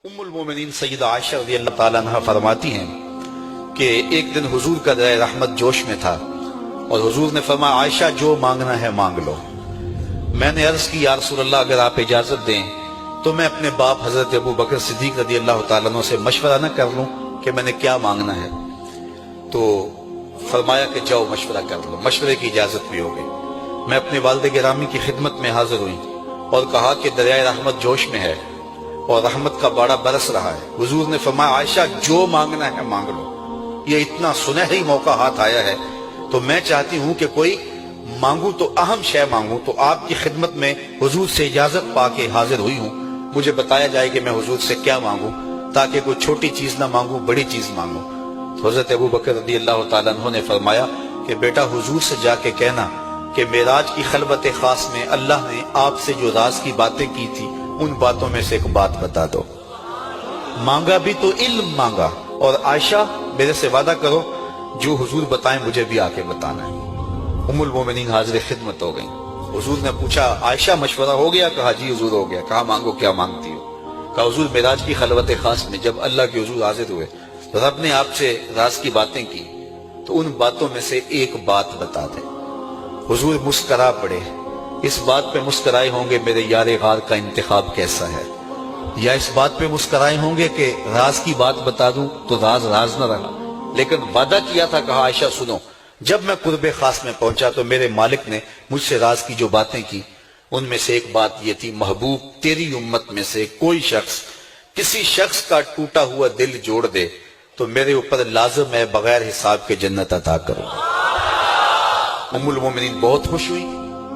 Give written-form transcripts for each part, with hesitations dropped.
ام المومنین سیدہ عائشہ رضی اللہ تعالیٰ عنہ فرماتی ہیں کہ ایک دن حضور کا دریا رحمت جوش میں تھا اور حضور نے فرمایا عائشہ جو مانگنا ہے مانگ لو۔ میں نے عرض کی یا رسول اللہ اگر آپ اجازت دیں تو میں اپنے باپ حضرت ابو بکر صدیق رضی اللہ تعالیٰ عنہ سے مشورہ نہ کر لوں کہ میں نے کیا مانگنا ہے؟ تو فرمایا کہ جاؤ مشورہ کر لو، مشورے کی اجازت بھی ہو گئی۔ میں اپنے والد گرامی کی خدمت میں حاضر ہوئی اور کہا کہ دریائے رحمت جوش میں ہے اور رحمت کا باڑا برس رہا ہے۔ حضور نے فرمایا عائشہ جو مانگنا ہے مانگ لو، یہ اتنا سنہری موقع ہاتھ آیا ہے تو میں چاہتی ہوں کہ کوئی مانگوں تو اہم شے مانگوں، تو آپ کی خدمت میں حضور سے اجازت پا کے حاضر ہوئی ہوں، مجھے بتایا جائے کہ میں حضور سے کیا مانگوں تاکہ کوئی چھوٹی چیز نہ مانگوں بڑی چیز مانگوں۔ تو حضرت ابو بکر رضی اللہ تعالیٰ عنہ نے فرمایا کہ بیٹا حضور سے جا کے کہنا کہ معراج کی خلوت خاص میں اللہ نے آپ سے جو راز کی باتیں کی تھی ان باتوں میں سے ایک بات بتا دو۔ مانگا بھی تو علم مانگا، اور عائشہ میرے سے وعدہ کرو جو حضور بتائیں مجھے بھی آ کے بتانا ہے۔ ام المومنین حاضر خدمت ہو گئیں۔ حضور نے پوچھا عائشہ مشورہ ہو گیا؟ کہا جی حضور ہو گیا۔ کہا مانگو کیا مانگتی ہو؟ کہا حضور معراج کی خلوت خاص میں جب اللہ کے حضور حاضر ہوئے رب نے آپ سے راز کی باتیں کی تو ان باتوں میں سے ایک بات بتا دیں۔ حضور مسکرا پڑے، اس بات پہ مسکرائے ہوں گے میرے یار غار کا انتخاب کیسا ہے، یا اس بات پہ مسکرائے ہوں گے کہ راز کی بات بتا دوں تو راز راز نہ رہا، لیکن وعدہ کیا تھا۔ کہا عائشہ سنو، جب میں قرب خاص میں پہنچا تو میرے مالک نے مجھ سے راز کی جو باتیں کی ان میں سے ایک بات یہ تھی، محبوب تیری امت میں سے کوئی شخص کسی شخص کا ٹوٹا ہوا دل جوڑ دے تو میرے اوپر لازم ہے بغیر حساب کے جنت عطا کرو۔ ام المومنین بہت خوش ہوئی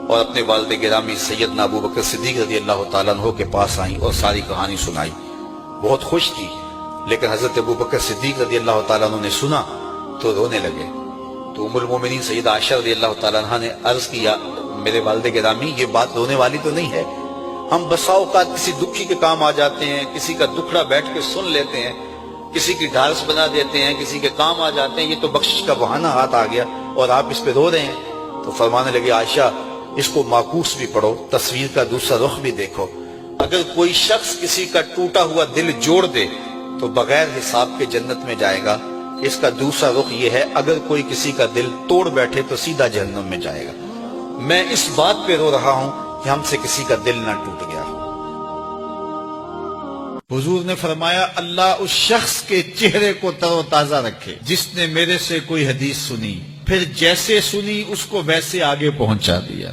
اور اپنے والد گرامی سیدنا ابو بکر صدیق رضی اللہ تعالیٰ عنہ کے پاس آئیں اور ساری کہانی سنائی۔ بہت خوش تھی، لیکن حضرت ابو بکر صدیق رضی اللہ تعالیٰ عنہ نے سنا تو رونے لگے۔ تو ام المومنین سیدہ عائشہ رضی اللہ تعالیٰ عنہ نے عرض کیا میرے والد گرامی یہ بات رونے والی تو نہیں ہے، ہم بسا اوقات کسی دکھی کے کام آ جاتے ہیں، کسی کا دکھڑا بیٹھ کے سن لیتے ہیں، کسی کی ڈھارس بنا دیتے ہیں، کسی کے کام آ جاتے ہیں، یہ تو بخشش کا بہانہ ہاتھ آ گیا اور آپ اس پہ رو رہے ہیں۔ تو فرمانے لگے عائشہ اس کو معکوس بھی پڑھو، تصویر کا دوسرا رخ بھی دیکھو، اگر کوئی شخص کسی کا ٹوٹا ہوا دل جوڑ دے تو بغیر حساب کے جنت میں جائے گا، اس کا دوسرا رخ یہ ہے اگر کوئی کسی کا دل توڑ بیٹھے تو سیدھا جہنم میں جائے گا۔ میں اس بات پہ رو رہا ہوں کہ ہم سے کسی کا دل نہ ٹوٹ گیا۔ حضور نے فرمایا اللہ اس شخص کے چہرے کو تر و تازہ رکھے جس نے میرے سے کوئی حدیث سنی، پھر جیسے سنی اس کو ویسے آگے پہنچا دیا۔